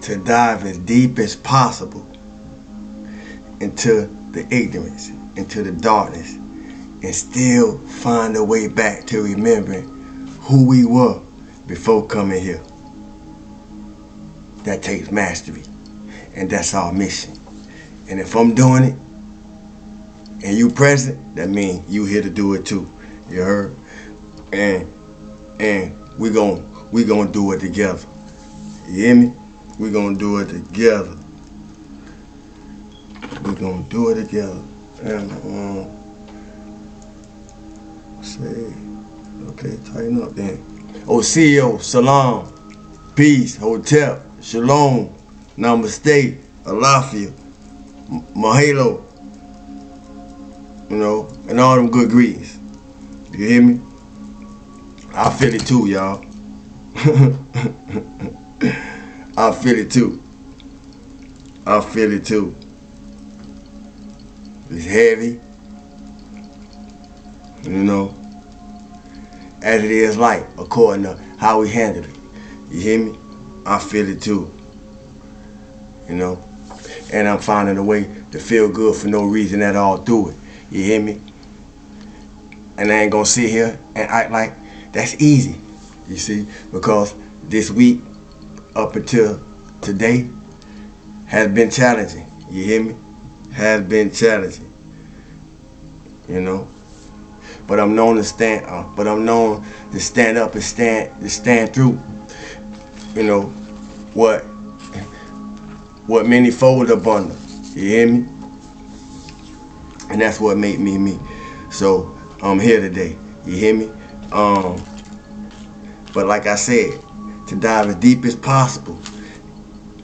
to dive as deep as possible into the ignorance, into the darkness, and still find a way back to remembering who we were before coming here. That takes mastery, and that's our mission. And if I'm doing it, and you present, that means you here to do it too. You heard? And we gonna do it together. You hear me? We gonna do it together. We gonna do it together. And say, okay, tighten up then. Oh, CEO, salam, peace, hotel, shalom, namaste, alafia, mahalo. You know, and all them good greetings. You hear me? I feel it too, y'all. I feel it too. I feel it too. It's heavy. You know, as it is light, according to how we handle it. You hear me? I feel it too. You know? And I'm finding a way to feel good for no reason at all through it. You hear me? And I ain't gonna sit here and act like that's easy. You see? Because this week up until today has been challenging. You hear me? Has been challenging. You know? But I'm known to stand up. But I'm known to stand up and stand through. You know what many fold up under. You hear me? And that's what made me me. So I'm here today. You hear me? But like I said, to dive as deep as possible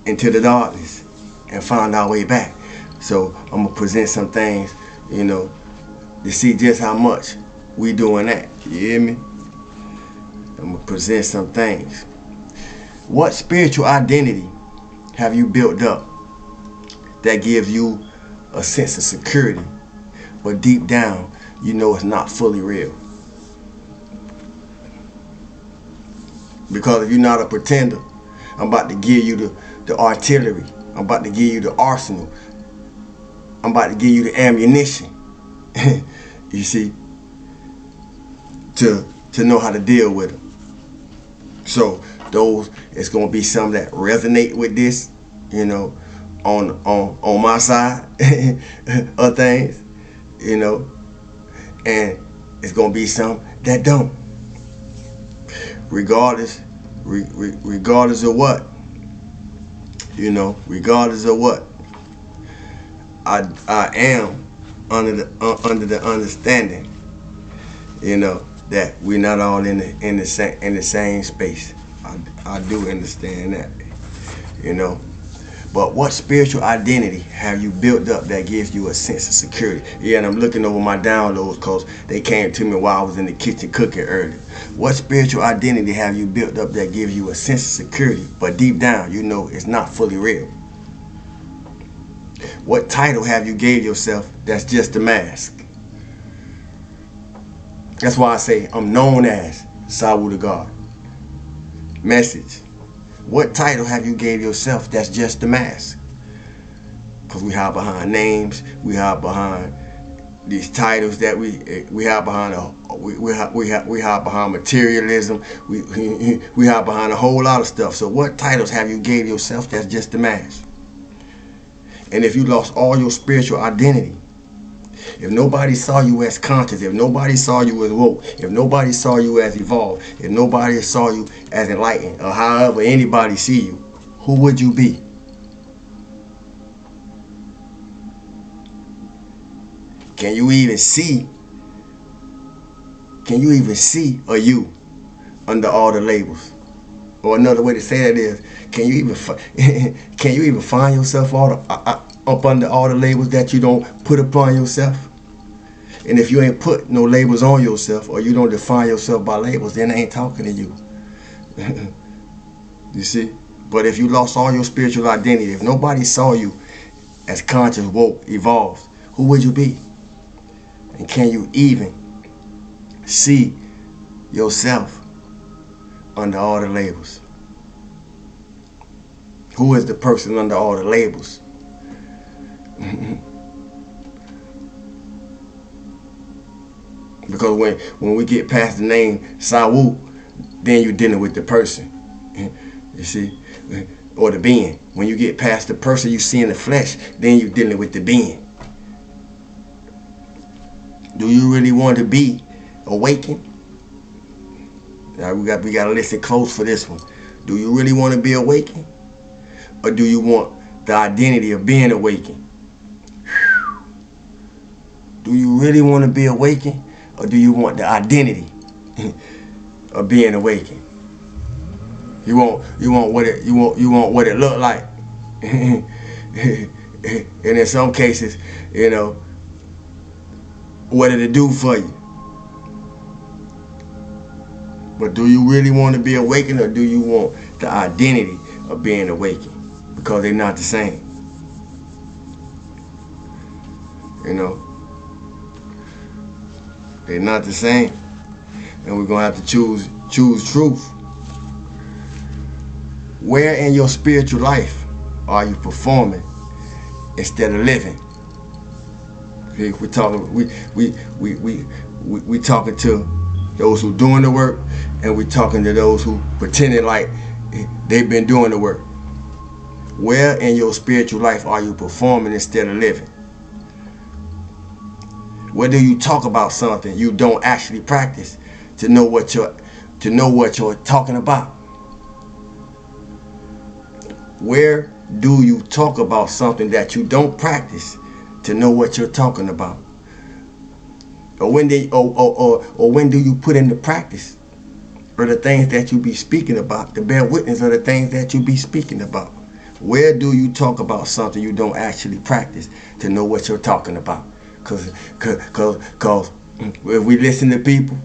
into the darkness and find our way back. So I'm gonna present some things, you know, to see just how much we doing that. You hear me? I'm gonna present some things. What spiritual identity have you built up that gives you a sense of security, but deep down you know it's not fully real? Because if you're not a pretender, I'm about to give you the artillery. I'm about to give you the arsenal. I'm about to give you the ammunition. You see, to know how to deal with them. So those, it's gonna be some that resonate with this, you know, on my side of things, you know, and it's gonna be some that don't. Regardless of what, you know, regardless of what, I am under the understanding, you know, that we're not all in the same space. I do understand that, you know. But what spiritual identity have you built up that gives you a sense of security? Yeah, and I'm looking over my downloads because they came to me while I was in the kitchen cooking earlier. What spiritual identity have you built up that gives you a sense of security, but deep down you know it's not fully real? What title have you gave yourself that's just a mask? That's why I say I'm known as Sawu the God. Message. What title have you gave yourself that's just the mask? Because we hide behind names, we hide behind these titles that we hide behind we hide behind materialism, we hide behind a whole lot of stuff. So what titles have you gave yourself that's just the mask? And if you lost all your spiritual identity, if nobody saw you as conscious, if nobody saw you as woke, if nobody saw you as evolved, if nobody saw you as enlightened, or however anybody see you, who would you be? Can you even see a you under all the labels? Or another way to say that is, can you even find yourself up under all the labels that you don't put upon yourself? And if you ain't put no labels on yourself, or you don't define yourself by labels, then I ain't talking to you. You see? But if you lost all your spiritual identity, if nobody saw you as conscious, woke, evolved, who would you be? And can you even see yourself under all the labels? Who is the person under all the labels? Because when we get past the name Sawu, then you're dealing with the person. You see? Or the being. When you get past the person you see in the flesh, then you're dealing with the being. Do you really want to be awakened? Now we got to listen close for this one. Do you really want to be awakened? Or do you want the identity of being awakened? Do you really want to be awakened? Or do you want the identity of being awakened? You want what it look like. And in some cases, what did it do for you? But do you really want to be awakened, or do you want the identity of being awakened? Because they're not the same. They're not the same. And we're going to have to choose truth. Where in your spiritual life are you performing instead of living? We're talking we talking to those who doing the work, and we're talking to those who pretending like they've been doing the work. Where in your spiritual life are you performing instead of living? Where do you talk about something you don't actually practice to know what you're talking about? Where do you talk about something that you don't practice to know what you're talking about? Or when do you put into practice or the things that you be speaking about, to bear witness of the things that you be speaking about? Where do you talk about something you don't actually practice to know what you're talking about? Cause if we listen to people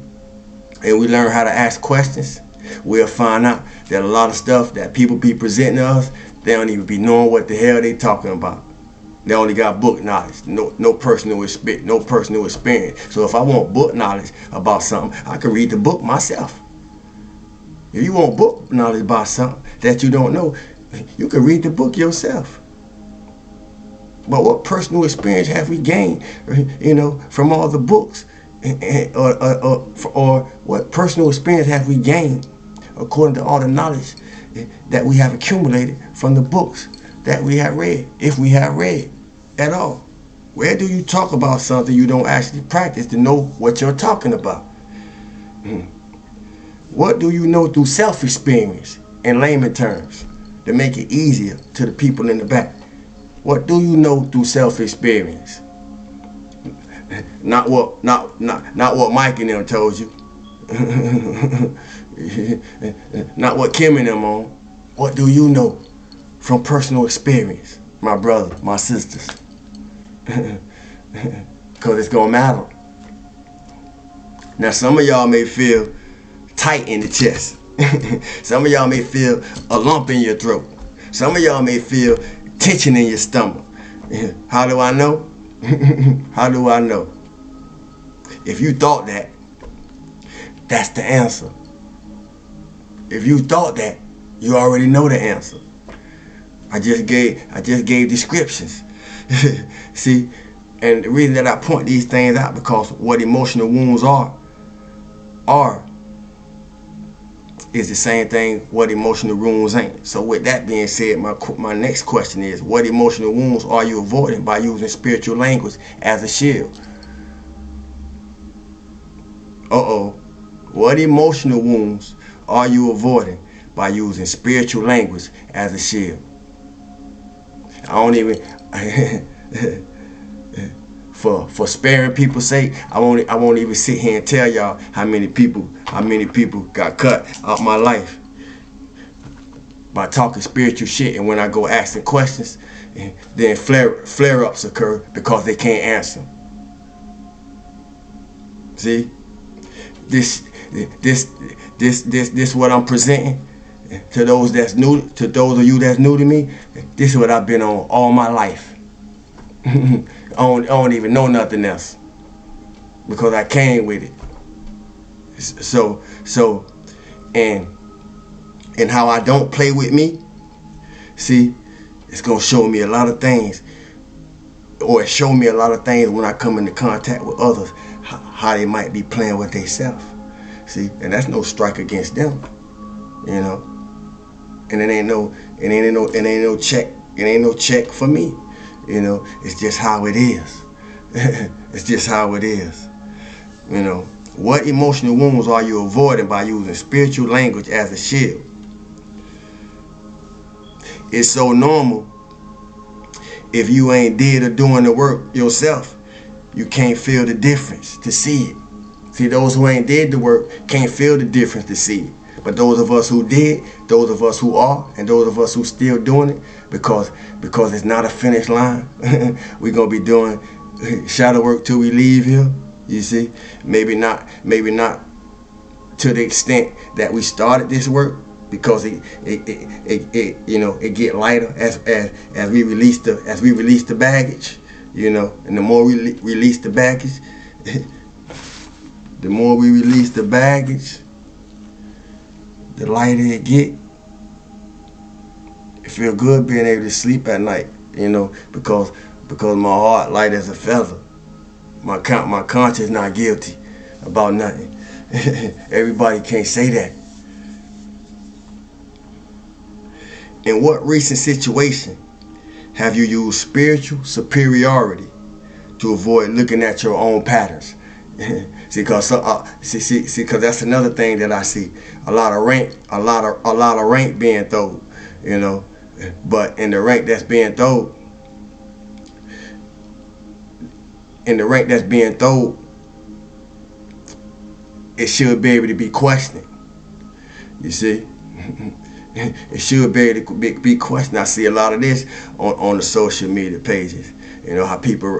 and we learn how to ask questions, we'll find out that a lot of stuff that people be presenting to us, they don't even be knowing what the hell they talking about. They only got book knowledge, no personal experience. So if I want book knowledge about something, I can read the book myself. If you want book knowledge about something that you don't know, you can read the book yourself. But what personal experience have we gained, from all the books, or what personal experience have we gained according to all the knowledge that we have accumulated from the books that we have read, if we have read at all? Where do you talk about something you don't actually practice to know what you're talking about? What do you know through self-experience in layman terms to make it easier to the people in the back? What do you know through self-experience? Not what Mike and them told you. Not what Kim and them on. What do you know from personal experience, my brother, my sisters? Because it's going to matter. Now, some of y'all may feel tight in the chest. Some of y'all may feel a lump in your throat. Some of y'all may feel tension in your stomach. How do I know? How do I know? If you thought that, that's the answer. If you thought that, you already know the answer. I just gave descriptions. See, and the reason that I point these things out, because what emotional wounds are is the same thing what emotional wounds ain't. So with that being said, my next question is, what emotional wounds are you avoiding by using spiritual language as a shield? What emotional wounds are you avoiding by using spiritual language as a shield? I don't even for sparing people's sake, I won't even sit here and tell y'all how many people got cut out my life by talking spiritual shit, and when I go asking questions, then flare-ups occur because they can't answer. See, this what I'm presenting to those that's new, to those of you that's new to me. This is what I've been on all my life. I don't even know nothing else because I came with it. So and how I don't play with me See, it's gonna show me a lot of things, or it show me a lot of things when I come into contact with others, how they might be playing with themselves. See, and that's no strike against them, you know. And it ain't no check for me, you know. It's just how it is. It's just how it is, you know. What emotional wounds are you avoiding by using spiritual language as a shield? It's so normal. If you ain't did or doing the work yourself, you can't feel the difference to see it. See, those who ain't did the work can't feel the difference to see it. But those of us who did, those of us who are, and those of us who still doing it, because it's not a finish line, we're gonna be doing shadow work till we leave here. You see, maybe not to the extent that we started this work, because it you know, it get lighter as we release the baggage, you know. And the more we release the baggage, the more we release the baggage, the lighter it get. It feel good being able to sleep at night, you know, because my heart light as a feather. My conscience not guilty about nothing. Everybody can't say that. In what recent situation have you used spiritual superiority to avoid looking at your own patterns? See, cause that's another thing that I see. A lot of rank being thrown, you know. But in the rank that's being thrown, it should be able to be questioned. You see, it should be able to be questioned. I see a lot of this on the social media pages. You know, how people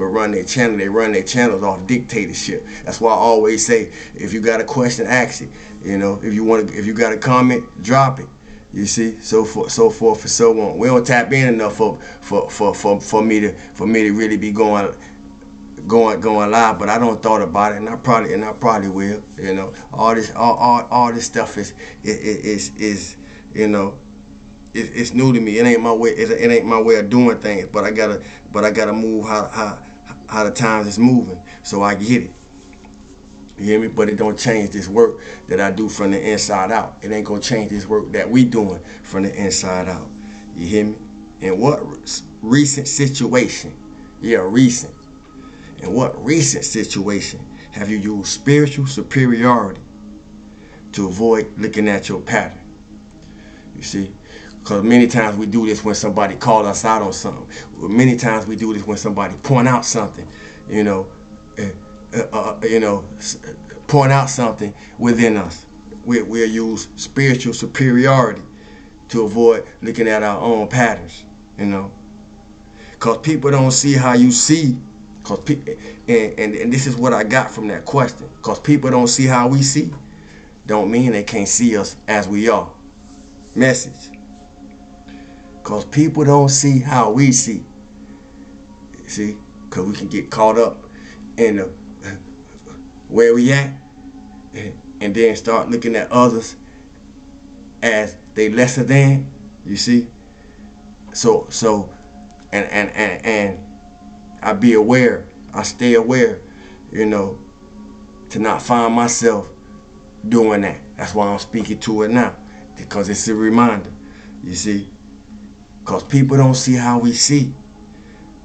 run their channel. They run their channels off dictatorship. That's why I always say, if you got a question, ask it. You know, if you got a comment, drop it. You see, so forth and so on. We don't tap in enough for me to really be going live. But I don't thought about it, and I probably will. You know, all this stuff is you know, it's new to me. It ain't my way. It ain't my way of doing things. But I gotta move how the times is moving. So I get it. You hear me? But it don't change this work that I do from the inside out. It ain't gonna change this work that we doing from the inside out. You hear me? In what recent situation? Yeah, recent. In what recent situation have you used spiritual superiority to avoid looking at your pattern? You see? Because many times we do this when somebody calls us out on something. Many times we do this when somebody point out something, you know, point out something within us. We'll use spiritual superiority to avoid looking at our own patterns, you know. Because people don't see how you see. And this is what I got from that question. Because people don't see how we see, don't mean they can't see us as we are. Message. Because people don't see how we see. See? Because we can get caught up in the where we at, and then start looking at others as they lesser than. You see? So and I be aware, I stay aware, you know, to not find myself doing that. That's why I'm speaking to it now, because it's a reminder. You see? Because people don't see how we see,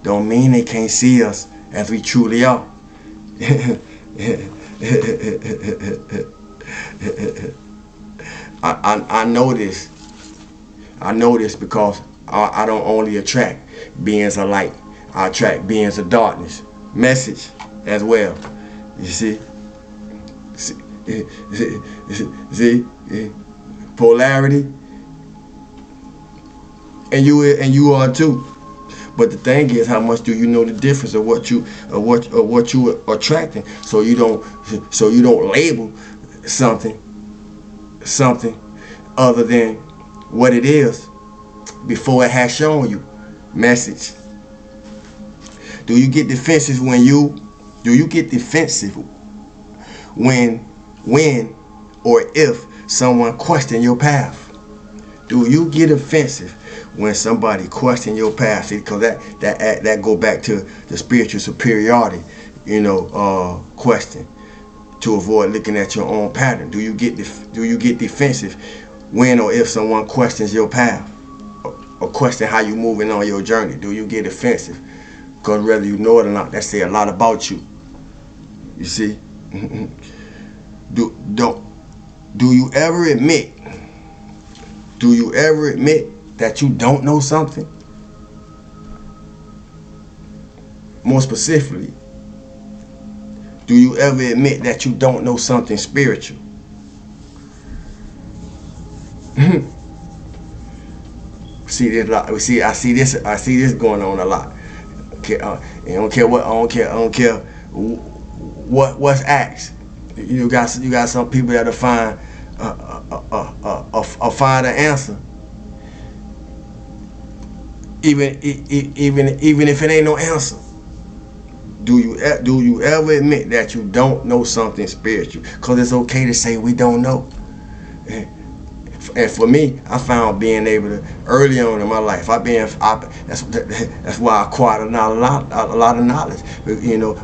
don't mean they can't see us as we truly are. I know this. I know this because I don't only attract beings of light. I attract beings of darkness. Message as well. You see? See? Polarity. And you are too. But the thing is, how much do you know the difference of what you are attracting, so you don't label something other than what it is before it has shown you. Message. Do you get defensive when or if someone question your path? Do you get offensive when somebody question your path? Because that go back to the spiritual superiority, question, to avoid looking at your own pattern. Do you get defensive when or if someone questions your path or question how you moving on your journey? Do you get offensive? Because whether you know it or not, that say a lot about you. You see? Do you ever admit? Do you ever admit that you don't know something? More specifically, do you ever admit that you don't know something spiritual? See this lot. I see this going on a lot. I don't care what's asked. You got some people that'll find find an answer, even if it ain't no answer. Do you ever admit that you don't know something spiritual? Because it's okay to say we don't know. And for me, I found being able to, early on in my life, that's why I acquired a lot of knowledge,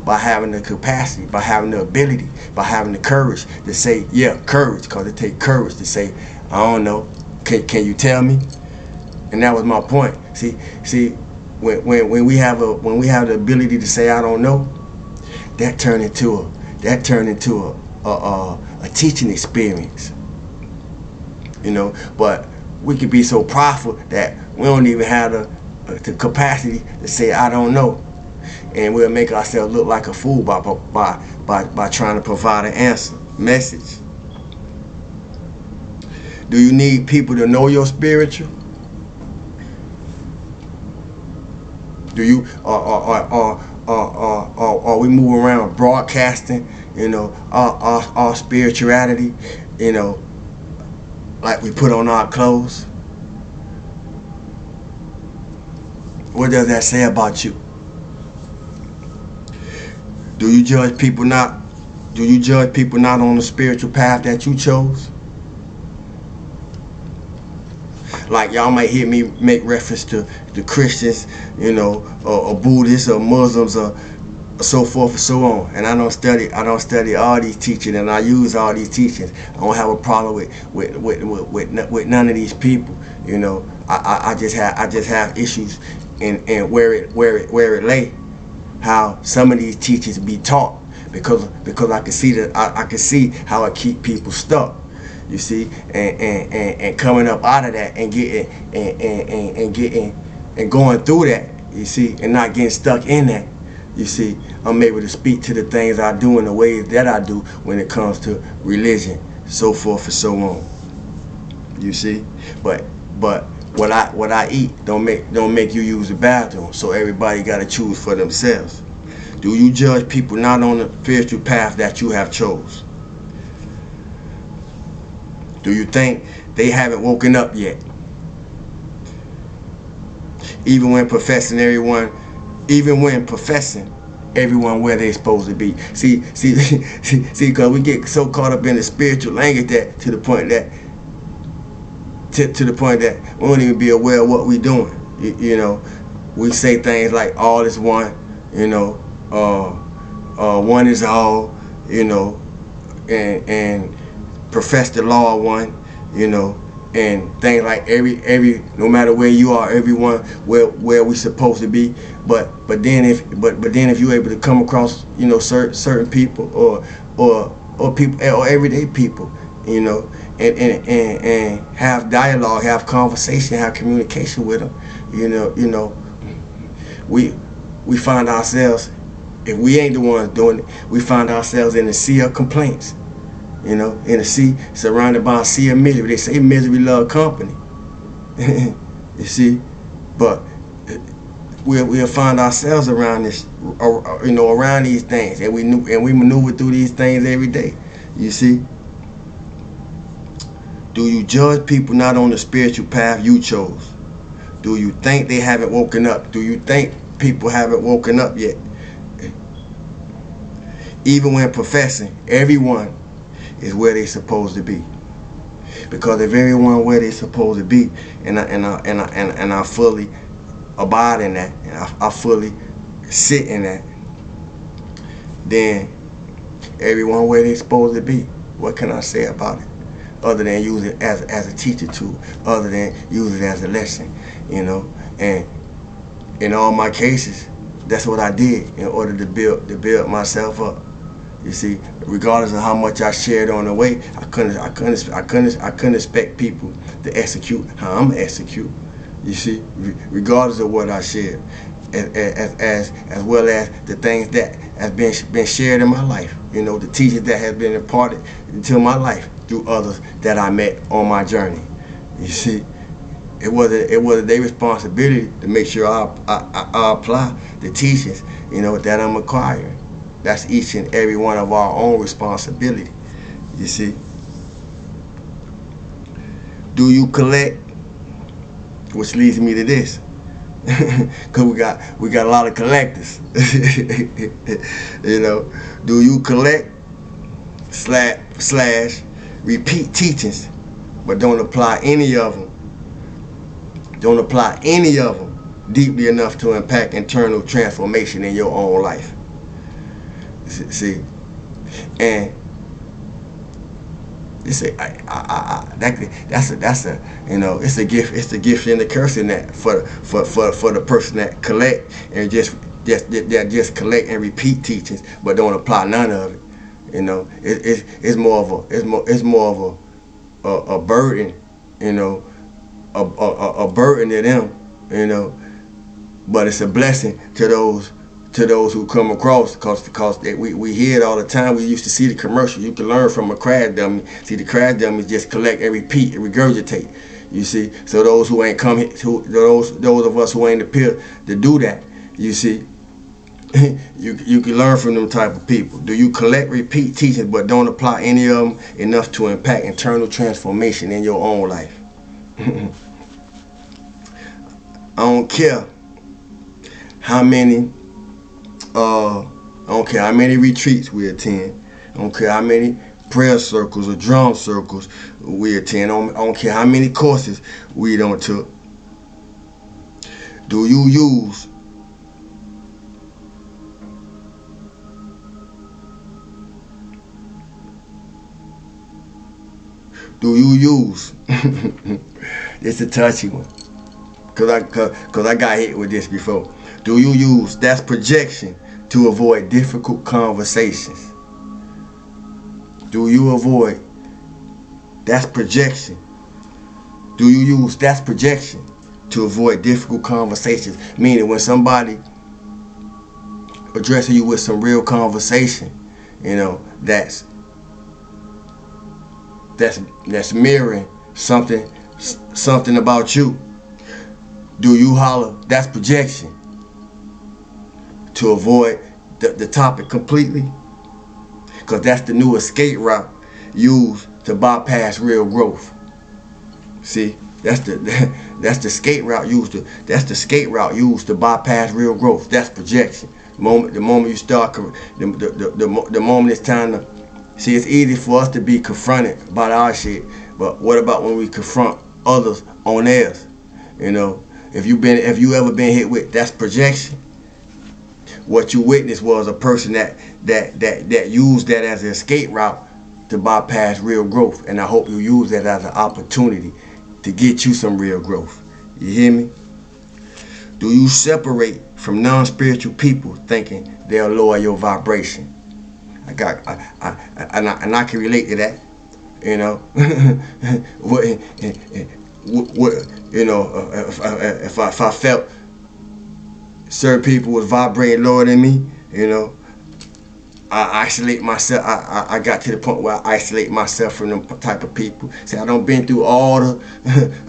by having the capacity, by having the ability, by having the courage to say, courage, because it takes courage to say, I don't know, can you tell me? And that was my point. See, when we have the ability to say I don't know, that turned into a teaching experience. But we could be so prideful that we don't even have the capacity to say I don't know, and we'll make ourselves look like a fool by trying to provide an answer, message. Do you need people to know your spiritual? Do you or we move around broadcasting, our spirituality, like we put on our clothes? What does that say about you? Do you judge people not on the spiritual path that you chose? Like y'all might hear me make reference to the Christians, or Buddhists or Muslims or so forth and so on. And I don't study all these teachings, and I use all these teachings. I don't have a problem with none of these people. I just have issues in where it lay, how some of these teachings be taught, because I can see that I can see how it keep people stuck. You see, and coming up out of that and getting and going through that, you see, and not getting stuck in that. You see, I'm able to speak to the things I do in the ways that I do when it comes to religion, so forth and so on. You see, but what I eat don't make you use the bathroom. So everybody got to choose for themselves. Do you judge people not on the spiritual path that you have chose? Do you think they haven't woken up yet? Even when professing everyone where they're supposed to be. See, because we get so caught up in the spiritual language that to the point that we don't even be aware of what we're doing. We say things like all is one, one is all, and profess the law of one, and things like every no matter where you are, everyone where we supposed to be. But then if you're able to come across certain people or people or everyday people, and have dialogue, have conversation, have communication with them, we find ourselves, if we ain't the ones doing it, we find ourselves in a sea of complaints. In a sea, surrounded by a sea of misery. They say misery love company. You see, but we'll find ourselves around this, around these things, and we maneuver through these things every day. You see, do you judge people not on the spiritual path you chose? Do you think they haven't woken up? Do you think people haven't woken up yet? Even when professing, everyone is where they're supposed to be. Because if everyone where they supposed to be, and I fully abide in that, and I fully sit in that, then everyone where they supposed to be. What can I say about it? Other than use it as a teacher tool, other than use it as a lesson, you know. And in all my cases, that's what I did in order to build myself up. You see, regardless of how much I shared on the way, I couldn't expect people to execute how I'm execute. You see, regardless of what I shared, as well as the things that has been shared in my life. You know, the teachings that has been imparted into my life through others that I met on my journey. You see, it was their responsibility to make sure I apply the teachings, you know, that I'm acquiring. That's each and every one of our own responsibility. You see, do you collect? Which leads me to this, because we got a lot of collectors. You know, do you collect slash repeat teachings, but don't apply any of them? Don't apply any of them deeply enough to impact internal transformation in your own life. See, and it's that's a you know, it's a gift and a curse in that for the person that collect and just collect and repeat teachings but don't apply none of it. You know, it's more of a burden, you know, a burden to them, you know, but it's a blessing to those who come across, because we hear it all the time. We used to see the commercial. You can learn from a crash dummy. See, the crash dummies just collect and repeat and regurgitate. You see, so those who ain't come, those of us who ain't appeared to do that, you see, you can learn from them type of people. Do you collect, repeat teachings, but don't apply any of them enough to impact internal transformation in your own life? I don't care how many. I don't care how many retreats we attend. I don't care how many prayer circles or drum circles we attend. I don't care how many courses we don't took. Do you use it's a touchy one, cause I got hit with this before. Do you use that's projection to avoid difficult conversations? Do you avoid that's projection? Do you use that's projection to avoid difficult conversations? Meaning when somebody addressing you with some real conversation, you know, that's mirroring something about you. Do you holler that's projection to avoid the topic completely? Because that's the new escape route used to bypass real growth. See, that's the escape route used to bypass real growth. That's projection. The moment you start, the moment it's time to see, it's easy for us to be confronted about our shit, but what about when we confront others on theirs? You know, if you ever been hit with that's projection, what you witnessed was a person that used that as an escape route to bypass real growth. And I hope you use that as an opportunity to get you some real growth. You hear me? Do you separate from non-spiritual people thinking they'll lower your vibration? I can relate to that. You know, you know, if I felt certain people was vibrating lower than me, you know, I isolate myself. I got to the point where I isolate myself from them type of people. See, I don't been through all the,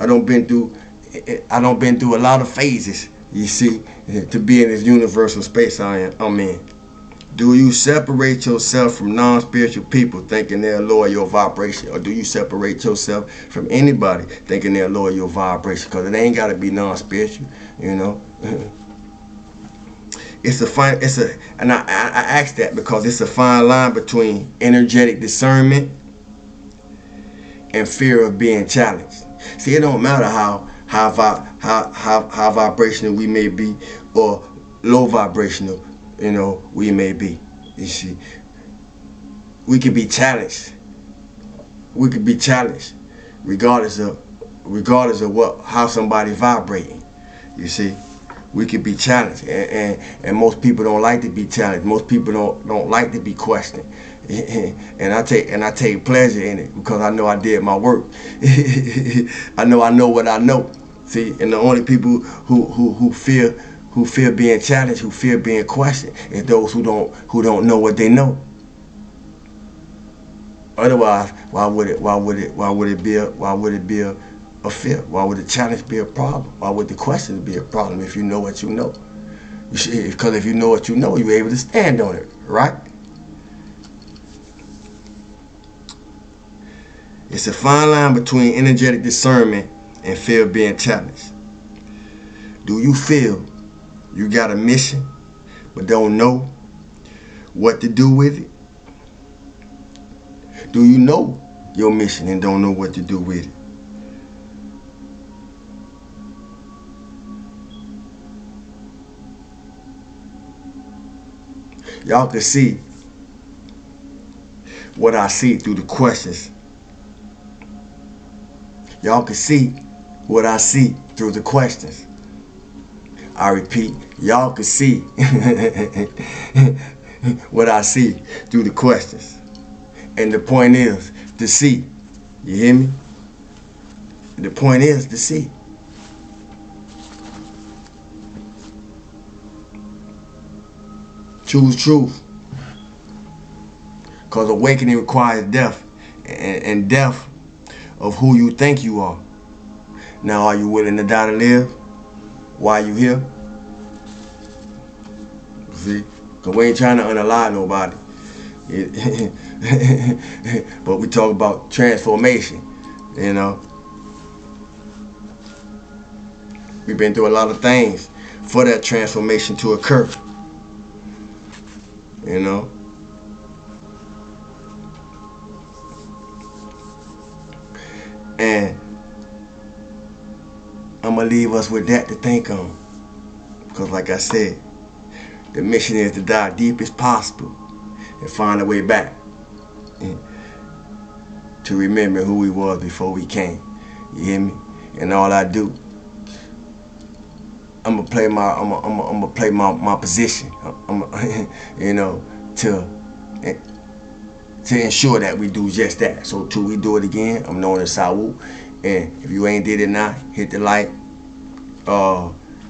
I don't been through a lot of phases, you see, to be in this universal space I'm in. Do you separate yourself from non-spiritual people thinking they'll lower your vibration? Or do you separate yourself from anybody thinking they'll lower your vibration? Because it ain't got to be non-spiritual, you know. And I ask that because it's a fine line between energetic discernment and fear of being challenged. See, it don't matter how vibrational we may be or low vibrational, we may be. You see, we could be challenged. We could be challenged, regardless of how somebody's vibrating. You see, we could be challenged, and most people don't like to be challenged. Most people don't like to be questioned. And I take pleasure in it because I know I did my work. I know what I know. See, and the only people who fear being challenged, who fear being questioned, is those who don't know what they know. Otherwise, why would it be a fear? Why would the challenge be a problem? Why would the question be a problem if you know what you know? Because if you know what you know, you're able to stand on it, right? It's a fine line between energetic discernment and fear of being challenged. Do you feel you got a mission but don't know what to do with it? Do you know your mission and don't know what to do with it? Y'all can see what I see through the questions. Y'all can see what I see through the questions. I repeat, y'all can see what I see through the questions. And the point is to see. You hear me? The point is to see. Choose truth. Because awakening requires death. And death of who you think you are. Now, are you willing to die to live? Why are you here? See? Because we ain't trying to unalive nobody. But we talk about transformation, We've been through a lot of things for that transformation to occur. And I'm going to leave us with that to think on. Because like I said, the mission is to dive deep as possible and find a way back to remember who we was before we came. You hear me? And all I do, I'm gonna play my position. To ensure that we do just that. So till we do it again, I'm known as Sawu. And if you ain't did it now, hit the like,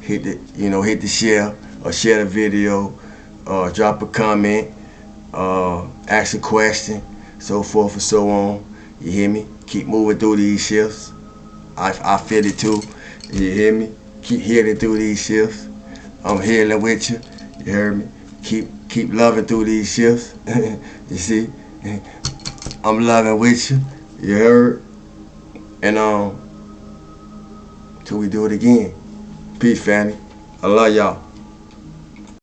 hit the share, or share the video, drop a comment, ask a question, so forth and so on. You hear me? Keep moving through these shifts. I feel it too. You hear me? Keep healing through these shifts. I'm healing with you. You heard me? Keep loving through these shifts. You see? I'm loving with you. You heard? And till we do it again. Peace, family. I love y'all.